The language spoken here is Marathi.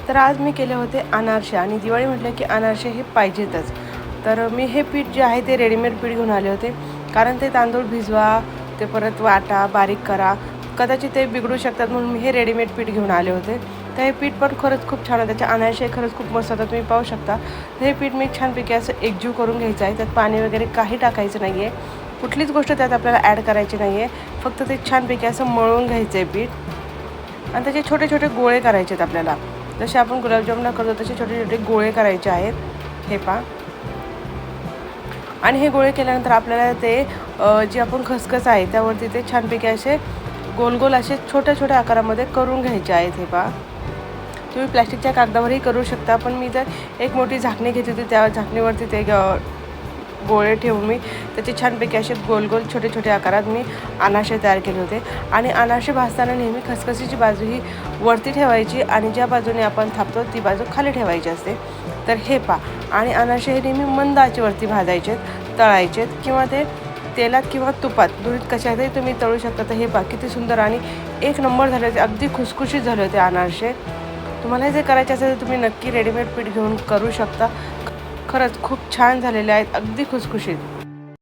तर आज मी केले होते अनारसे आणि दिवाळी म्हटलं की अनारसे हे पाहिजेतच. तर मी हे पीठ जे आहे ते रेडीमेड पीठ घेऊन आले होते, कारण ते तांदूळ भिजवा, ते परत वाटा, बारीक करा, कदाचित ते बिघडू शकतात, म्हणून मी हे रेडीमेड पीठ घेऊन आले होते. तर हे पीठ पण खरंच खूप छान आहे, त्याचे अनारसे खरंच खूप मस्त होतात, तुम्ही पाहू शकता. तर हे पीठ मी छानपैकी असं एकजीव करून घ्यायचं आहे. त्यात पाणी वगैरे काही टाकायचं नाही आहे, कुठलीच गोष्ट त्यात आपल्याला ॲड करायची नाही आहे. फक्त ते छानपैकी असं मळून घ्यायचं आहे पीठ आणि त्याचे छोटे छोटे गोळे करायचे आहेत आपल्याला. जसे आपण गुलाबजामुनला करतो तसे छोटे छोटे गोळे करायचे आहेत. हे पहा. आणि हे गोळे केल्यानंतर आपल्याला ते जे आपण खसखस आहे त्यावरती ते छानपैकी असे गोल गोल असे छोट्या छोट्या आकारामध्ये करून घ्यायचे आहेत. हे पहा. तुम्ही प्लॅस्टिकच्या कागदावरही करू शकता, पण मी तर एक मोठी झाकणी घेतली होती, त्या झाकणीवरती ते गोळे ठेवून मी त्याचे छानपैकी असे गोल गोल छोटे छोटे आकारात मी अनारसे तयार केले होते. आणि अनारसे भाजताना नेहमी खसखसीची बाजू ही वरती ठेवायची आणि ज्या बाजूने आपण थापतो ती बाजू खाली ठेवायची असते. तर हे पहा. आणि अनारसे हे नेहमी मंद आचेवरती भाजायचे, तळायचे, किंवा ते तेलात किंवा तुपात दोन्हीत कशातही तुम्ही तळू शकता. तर हे पहा किती सुंदर आणि एक नंबर झाले होते, अगदी खुसखुशीत झाले होते अनारसे. तुम्हाला जे करायचे असेल तर तुम्ही नक्की रेडीमेड पीठ घेऊन करू शकता. खरंच खूप छान झालेले आहेत, अगदी खुसखुशीत.